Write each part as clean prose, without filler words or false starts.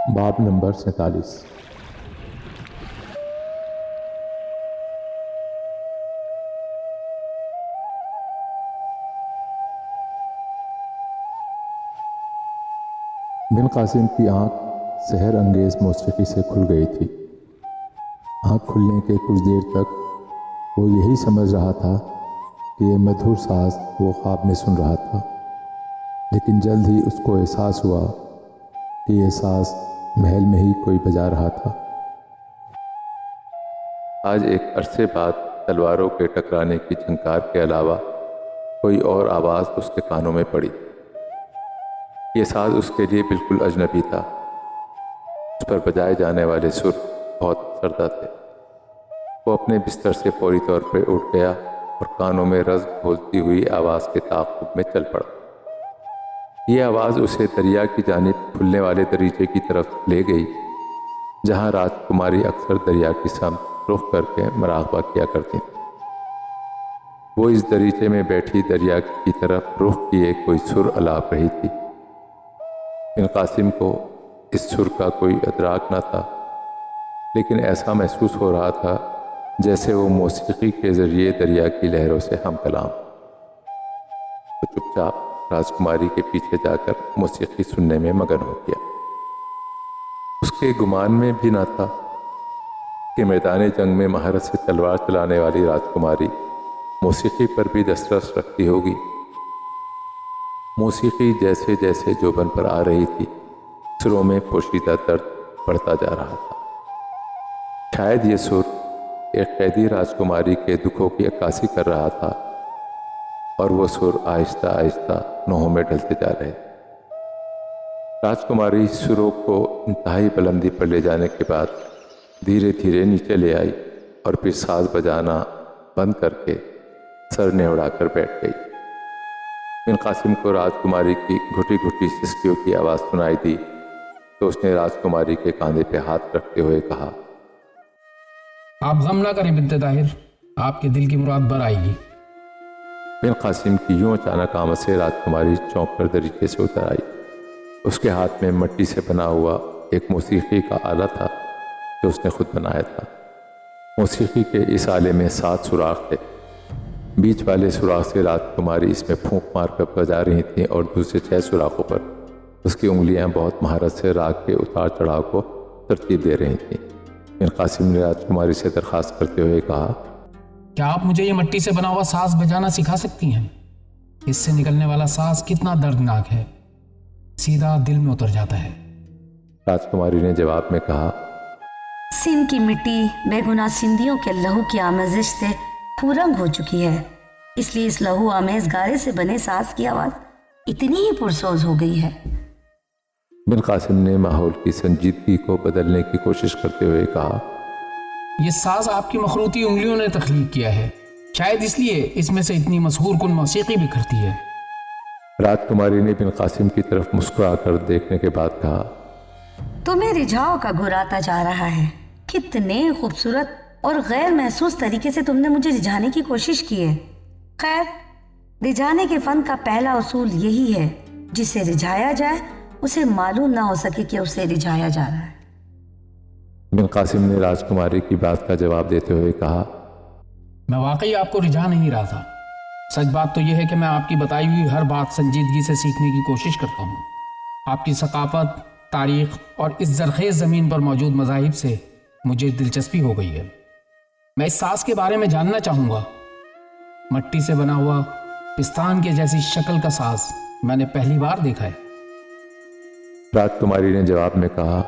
باب نمبر 47۔ بن قاسم کی آنکھ سحر انگیز موسیقی سے کھل گئی تھی۔ آنکھ کھلنے کے کچھ دیر تک وہ یہی سمجھ رہا تھا کہ یہ مدھر ساز وہ خواب میں سن رہا تھا، لیکن جلد ہی اس کو احساس ہوا کہ یہ ساز محل میں ہی کوئی بجا رہا تھا۔ آج ایک عرصے بعد تلواروں کے ٹکرانے کی جھنکار کے علاوہ کوئی اور آواز اس کے کانوں میں پڑی۔ یہ ساز اس کے لیے بالکل اجنبی تھا۔ اس پر بجائے جانے والے سر بہت سردہ تھے۔ وہ اپنے بستر سے فوری طور پر اٹھ گیا اور کانوں میں رز گھولتی ہوئی آواز کے تعاقب میں چل پڑا۔ یہ آواز اسے دریا کی جانب کھلنے والے دریچے کی طرف لے گئی، جہاں راجکماری اکثر دریا کی سمت رخ کر کے مراقبہ کیا کرتی تھی۔ وہ اس دریچے میں بیٹھی دریا کی طرف رخ کیے کوئی سر الاپ رہی تھی۔ بن قاسم کو اس سر کا کوئی ادراک نہ تھا، لیکن ایسا محسوس ہو رہا تھا جیسے وہ موسیقی کے ذریعے دریا کی لہروں سے ہم کلام۔ وہ چپ چاپ راجکماری کے پیچھے جا کر موسیقی سننے میں مگن ہو گیا۔ اس کے گمان میں بھی نہ تھا کہ میدان جنگ میں مہارت سے تلوار چلانے والی راجکماری موسیقی پر بھی دسترس رکھتی ہوگی۔ موسیقی جیسے جیسے جوبن پر آ رہی تھی، سروں میں پوشیدہ درد بڑھتا جا رہا تھا۔ شاید یہ سر ایک قیدی راجکماری کے دکھوں کی عکاسی کر رہا تھا، اور وہ سر آہستہ آہستہ نوحوں میں ڈھلتے جا رہے تھے۔ راجکماری سروں کو انتہائی بلندی پر لے جانے کے بعد دھیرے دھیرے نیچے لے آئی اور پھر ساز بجانا بند کر کے سر نہوڑا کر بیٹھ گئی۔ بن قاسم کو راجکماری کی گھٹی گھٹی سسکیوں کی آواز سنائی دی تو اس نے راجکماری کے کاندھے پہ ہاتھ رکھتے ہوئے کہا، آپ غم نہ کریں بنت طاہر، آپ کے دل کی مراد بر آئے گی۔ بن قاسم کی یوں اچانک آمد سے راجکماری چونک کر دریچے سے اتر آئی۔ اس کے ہاتھ میں مٹی سے بنا ہوا ایک موسیقی کا آلہ تھا جو اس نے خود بنایا تھا۔ موسیقی کے اس آلے میں 7 سوراخ تھے۔ بیچ والے سوراخ سے راجکماری اس میں پھونک مار کر بجا رہی تھیں اور دوسرے 6 سوراخوں پر اس کی انگلیاں بہت مہارت سے راگ کے اتار چڑھاؤ کو ترتیب دے رہی تھیں۔ بن قاسم نے راجکماری سے درخواست کرتے ہوئے کہا، کیا آپ مجھے یہ مٹی سے بنا ہوا ساز بجانا سکھا سکتی ہیں؟ اس سے نکلنے والا ساز کتنا دردناک ہے، سیدھا دل میں اتر جاتا ہے۔ راجکماری نے جواب میں کہا، سندھ کی مٹی بے گناہ سندھیوں کے لہو کی آمیزش سے پھورنگ ہو چکی ہے، اس لیے اس لہو آمیز گارے سے بنے ساز کی آواز اتنی ہی پرسوز ہو گئی ہے۔ بن قاسم نے ماحول کی سنجیدگی کو بدلنے کی کوشش کرتے ہوئے کہا، یہ ساز آپ کی مخروطی انگلیوں نے تخلیق کیا ہے، شاید اس لیے اس میں سے اتنی مسحور کن موسیقی بکھرتی ہے۔ راجکماری نے بن قاسم کی طرف مسکرا کر دیکھنے کے بعد کہا، تمہیں رجھاؤ کا گھر آتا جا رہا ہے۔ کتنے خوبصورت اور غیر محسوس طریقے سے تم نے مجھے رجھانے کی کوشش کی ہے۔ خیر، رجھانے کے فن کا پہلا اصول یہی ہے، جسے رجھایا جائے اسے معلوم نہ ہو سکے کہ اسے رجھایا جا رہا ہے۔ بن قاسم نے راجکماری کی بات کا جواب دیتے ہوئے کہا، میں واقعی آپ کو رجھا نہیں رہا تھا۔ سچ بات تو یہ ہے کہ میں آپ کی بتائی ہوئی ہر بات سنجیدگی سے سیکھنے کی کوشش کرتا ہوں۔ آپ کی ثقافت، تاریخ اور اس زرخیز زمین پر موجود مذاہب سے مجھے دلچسپی ہو گئی ہے۔ میں اس ساز کے بارے میں جاننا چاہوں گا۔ مٹی سے بنا ہوا پستان کے جیسی شکل کا ساز میں نے پہلی بار دیکھا ہے۔ راجکماری نے جواب میں کہا،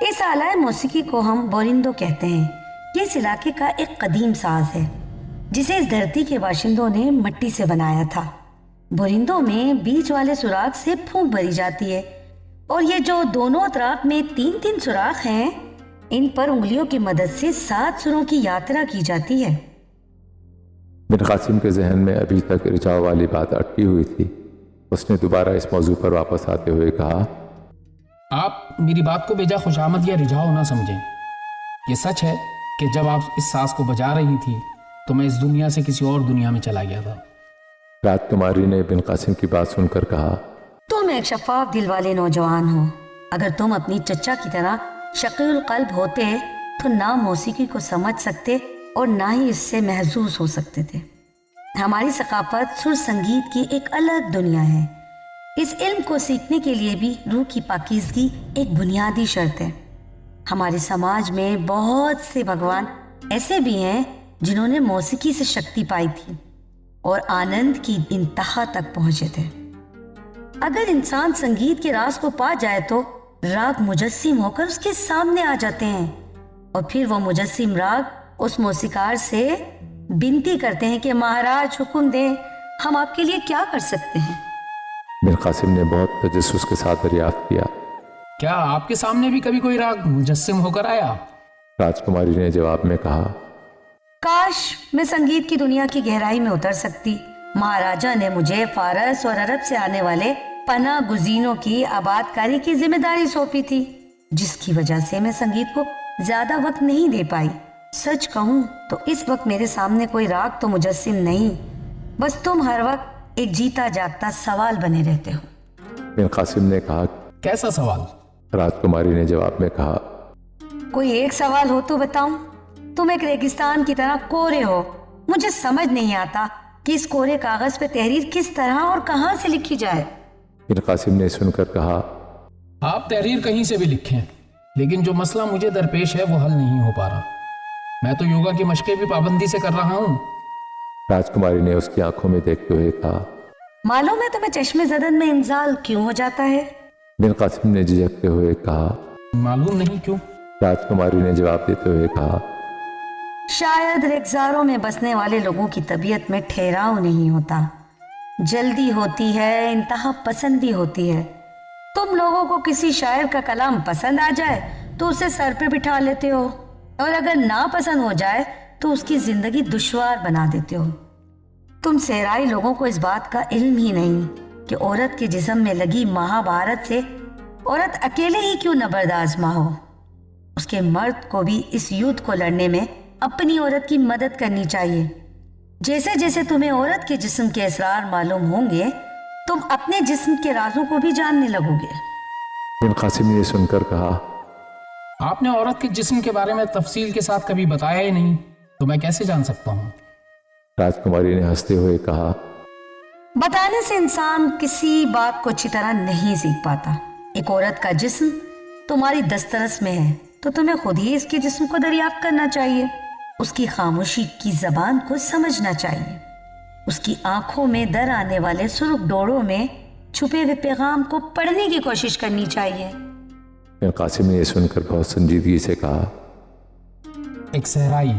اس آلہ موسیقی کو ہم بورندو کہتے ہیں۔ یہ اس علاقے کا ایک قدیم ساز ہے جسے اس دھرتی کے باشندوں نے مٹی سے بنایا تھا۔ بورندو میں بیچ والے سوراخ سے پھونک بھری جاتی ہے، اور یہ جو دونوں اطراف میں 3 سوراخ ہیں، ان پر انگلیوں کی مدد سے 7 سروں کی یاترا کی جاتی ہے۔ بن قاسم کے ذہن میں ابھی تک رجاؤ والی بات اٹکی ہوئی تھی۔ اس نے دوبارہ اس موضوع پر واپس آتے ہوئے کہا، آپ میری بات کو بیجا خوشامد یا رجھاؤ نہ سمجھیں۔ یہ سچ ہے کہ جب آپ اس ساز کو بجا رہی تھی تو میں اس دنیا سے کسی اور دنیا میں چلا گیا تھا۔ راجکماری نے بن قاسم کی بات سن کر کہا، تم ایک شفاف دل والے نوجوان ہو، اگر تم اپنی چچا کی طرح شقی القلب ہوتے تو نہ موسیقی کو سمجھ سکتے اور نہ ہی اس سے محظوظ ہو سکتے تھے۔ ہماری ثقافت سر سنگیت کی ایک الگ دنیا ہے۔ اس علم کو سیکھنے کے لیے بھی روح کی پاکیزگی ایک بنیادی شرط ہے۔ ہمارے سماج میں بہت سے بھگوان ایسے بھی ہیں جنہوں نے موسیقی سے شکتی پائی تھی اور آنند کی انتہا تک پہنچے تھے۔ اگر انسان سنگیت کے راز کو پا جائے تو راگ مجسم ہو کر اس کے سامنے آ جاتے ہیں، اور پھر وہ مجسم راگ اس موسیقار سے بنتی کرتے ہیں کہ مہاراج حکم دیں، ہم آپ کے لیے کیا کر سکتے ہیں؟ بن قاسم نے بہت تجسس کے ساتھ دریافت کیا، کیا آپ کے سامنے بھی کبھی کوئی راگ مجسم ہو کر آیا؟ راجکماری نے جواب میں کہا، کاش میں سنگیت کی دنیا کی گہرائی میں اتر سکتی۔ مہاراجا نے مجھے فارس اور عرب سے آنے والے پناہ گزینوں کی آباد کاری کی ذمہ داری سونپی تھی، جس کی وجہ سے میں سنگیت کو زیادہ وقت نہیں دے پائی۔ سچ کہوں تو اس وقت میرے سامنے کوئی راگ تو مجسم نہیں، بس تم ہر وقت ایک جیتا جاگتا سوال بنے رہتے ہو۔ بن قاسم نے کہا، کیسا سوال؟ راجکماری نے جواب میں کہا، کوئی ایک سوال ہو تو بتاؤں۔ تم ایک ریگستان کی طرح کورے ہو، مجھے سمجھ نہیں آتا کہ اس کورے کاغذ پہ تحریر کس طرح اور کہاں سے لکھی جائے۔ بن قاسم نے سن کر کہا، آپ تحریر کہیں سے بھی لکھیں، لیکن جو مسئلہ مجھے درپیش ہے وہ حل نہیں ہو پا رہا۔ میں تو یوگا کی مشقیں بھی پابندی سے کر رہا ہوں۔ راجکماری نے اس کی آنکھوں میں دیکھتے ہوئے کہا، معلوم ہے تمہیں چشم زدن میں انزال کیوں ہو جاتا ہے؟ بن قاسم نے جھجکتے ہوئے کہا۔ معلوم نہیں کیوں؟ راجکماری نے جواب دیتے ہوئے کہا، شاید ریگزاروں میں بسنے والے لوگوں کی طبیعت میں ٹھہراؤ نہیں ہوتا، جلدی ہوتی ہے، انتہا پسندی ہوتی ہے۔ تم لوگوں کو کسی شاعر کا کلام پسند آ جائے تو اسے سر پہ بٹھا لیتے ہو، اور اگر نا پسند ہو جائے تو اس کی زندگی دشوار بنا دیتے ہو۔ تم صحرائی لوگوں کو اس بات کا علم ہی نہیں کہ عورت کے جسم میں لگی مہابھارت سے عورت اکیلے ہی کیوں نہ بردآزما ہو، اس کے مرد کو بھی اس یدھ کو لڑنے میں اپنی عورت کی مدد کرنی چاہیے۔ جیسے جیسے تمہیں عورت کے جسم کے اسرار معلوم ہوں گے، تم اپنے جسم کے رازوں کو بھی جاننے لگو گے۔ بن قاسم نے سن کر کہا، آپ نے عورت کے جسم کے بارے میں تفصیل کے ساتھ کبھی بتایا ہی نہیں، تو میں کیسے جان سکتا ہوں؟ راجکماری نے ہنستے ہوئے کہا، بتانے سے انسان کسی بات کو اچھی طرح نہیں سیکھ پاتا۔ ایک عورت کا جسم تمہاری دسترس میں ہے تو تمہیں خود ہی اس کے جسم کو دریافت کرنا چاہیے، اس کی خاموشی کی زبان کو سمجھنا چاہیے، اس کی آنکھوں میں در آنے والے سرخ ڈوڑوں میں چھپے ہوئے پیغام کو پڑھنے کی کوشش کرنی چاہیے۔ بن قاسم نے یہ سن کر بہت سنجیدگی سے کہا، ایک صحرائی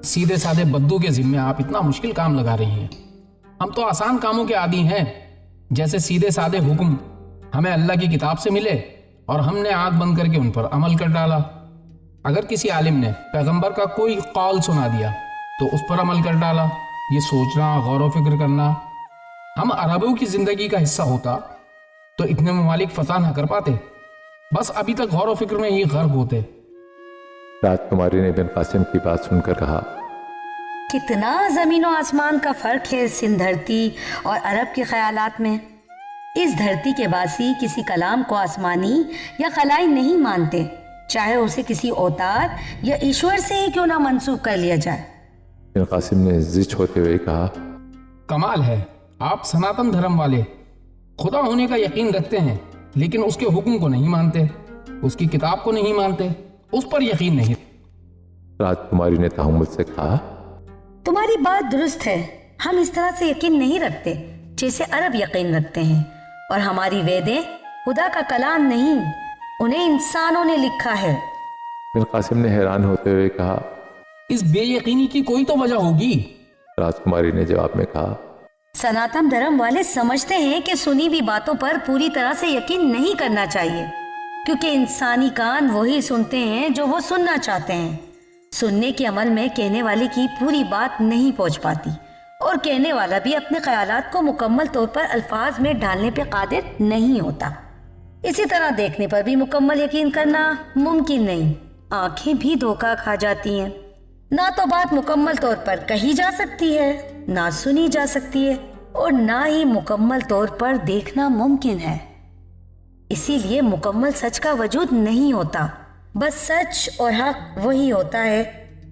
سیدھے سادے بدو کے ذمے آپ اتنا مشکل کام لگا رہی ہیں۔ ہم تو آسان کاموں کے عادی ہیں، جیسے سیدھے سادے حکم ہمیں اللہ کی کتاب سے ملے اور ہم نے آنکھ بند کر کے ان پر عمل کر ڈالا۔ اگر کسی عالم نے پیغمبر کا کوئی قول سنا دیا تو اس پر عمل کر ڈالا۔ یہ سوچنا، غور و فکر کرنا ہم عربوں کی زندگی کا حصہ ہوتا تو اتنے ممالک فتح نہ کر پاتے، بس ابھی تک غور و فکر میں ہی غرق ہوتے۔ راجکماری نے بن قاسم کی بات سن کر کہا، کتنا زمین و آسمان کا فرق ہے سندھ دھرتی اور عرب کے خیالات میں۔ اس دھرتی کے باسی کسی کلام کو آسمانی یا خلائی نہیں مانتے، چاہے اسے کسی اوتار یا ایشور سے ہی کیوں نہ منسوخ کر لیا جائے۔ بن قاسم نے زچ ہوتے ہوئے کہا، کمال ہے، آپ سناتن دھرم والے خدا ہونے کا یقین رکھتے ہیں لیکن اس کے حکم کو نہیں مانتے، اس کی کتاب کو نہیں مانتے، اس پر یقین نہیں۔ راجکماری نے تحمل سے کہا، تمہاری بات درست ہے، ہم اس طرح سے یقین نہیں رکھتے جیسے عرب یقین رکھتے ہیں، اور ہماری ویدیں خدا کا کلام نہیں، انہیں انسانوں نے لکھا ہے۔ بن قاسم نے حیران ہوتے ہوئے کہا، اس بے یقینی کی کوئی تو وجہ ہوگی۔ راجکماری نے جواب میں کہا، سناتن دھرم والے سمجھتے ہیں کہ سنی ہوئی باتوں پر پوری طرح سے یقین نہیں کرنا چاہیے، کیونکہ انسانی کان وہی سنتے ہیں جو وہ سننا چاہتے ہیں۔ سننے کے عمل میں کہنے والے کی پوری بات نہیں پہنچ پاتی، اور کہنے والا بھی اپنے خیالات کو مکمل طور پر الفاظ میں ڈالنے پہ قادر نہیں ہوتا۔ اسی طرح دیکھنے پر بھی مکمل یقین کرنا ممکن نہیں، آنکھیں بھی دھوکہ کھا جاتی ہیں۔ نہ تو بات مکمل طور پر کہی جا سکتی ہے، نہ سنی جا سکتی ہے، اور نہ ہی مکمل طور پر دیکھنا ممکن ہے۔ اسی لیے مکمل سچ کا وجود نہیں ہوتا، بس سچ اور حق وہی ہوتا ہے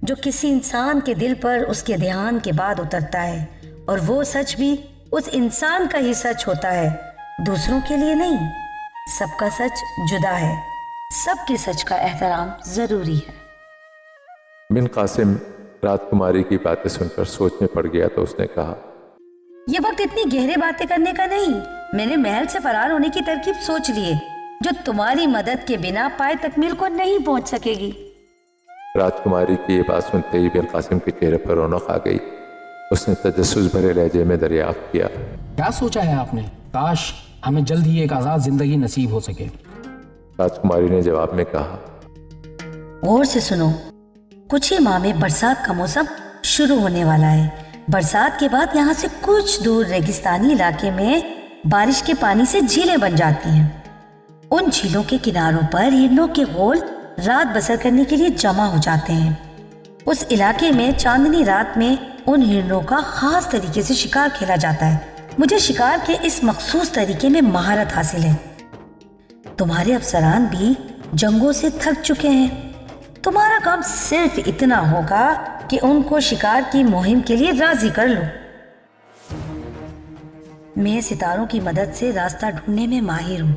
جو کسی انسان کے دل پر اس کے دھیان کے بعد اترتا ہے، اور وہ سچ بھی اس انسان کا ہی سچ ہوتا ہے، دوسروں کے لیے نہیں۔ سب کا سچ جدا ہے، سب کے سچ کا احترام ضروری ہے۔ بن قاسم رات کماری کی باتیں سن کر سوچ میں پڑ گیا تو اس نے کہا، یہ وقت اتنی گہرے باتیں کرنے کا نہیں، میں نے محل سے فرار ہونے کی ترکیب سوچ لی ہے جو تمہاری مدد کے بنا پائے تکمیل کو نہیں پہنچ سکے گی۔ رات کماری کی یہ بات سنتے ہی بن قاسم کے چہرے پر رونق آ گئی۔ اس نے تجسس بھرے لہجے میں دریافت کیا، کیا سوچا ہے آپ نے؟ کاش ہمیں جلد ہی ایک آزاد زندگی نصیب ہو سکے۔ رات کماری نے جواب میں کہا، غور سے سنو، کچھ ہی ماہ میں برسات کا موسم شروع ہونے والا ہے۔ برسات کے بعد یہاں سے کچھ دور ریگستانی علاقے میں بارش کے پانی سے جھیلیں بن جاتی ہیں۔ ان جھیلوں کے کناروں پر ہرنوں کے غول رات بسر کرنے کے لیے جمع ہو جاتے ہیں۔ اس علاقے میں چاندنی رات میں ان ہرنوں کا خاص طریقے سے شکار کھیلا جاتا ہے۔ مجھے شکار کے اس مخصوص طریقے میں مہارت حاصل ہے۔ تمہارے افسران بھی جنگوں سے تھک چکے ہیں، تمہارا کام صرف اتنا ہوگا کہ ان کو شکار کی مہم کے لیے راضی کر لو۔ میں ستاروں کی مدد سے راستہ ڈھونڈنے میں ماہر ہوں۔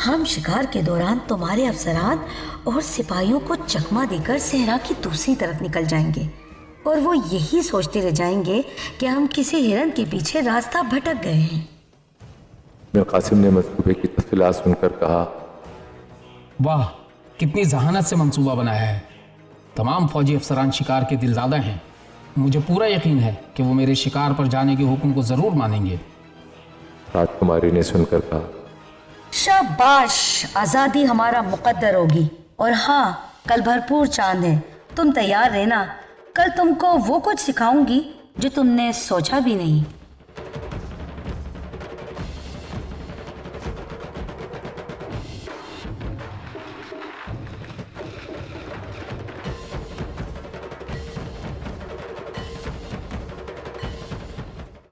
ہم شکار کے دوران تمہارے افسران اور سپاہیوں کو چکمہ دے کر صحرا کی دوسری طرف نکل جائیں گے، اور وہ یہی سوچتے رہ جائیں گے کہ ہم کسی ہرن کے پیچھے راستہ بھٹک گئے ہیں۔ بن قاسم نے منصوبے کی تفصیلات سن کر کہا، واہ، کتنی ذہانت سے منصوبہ بنایا ہے۔ تمام فوجی افسران شکار کے دلدادہ ہیں۔ مجھے پورا یقین ہے کہ وہ میرے شکار پر جانے کے حکم کو ضرور مانیں گے۔ رات کماری نے سن کر کہا، شاباش، آزادی ہمارا مقدر ہوگی، اور ہاں، کل بھرپور چاند ہے، تم تیار رہنا، کل تم کو وہ کچھ سکھاؤں گی جو تم نے سوچا بھی نہیں۔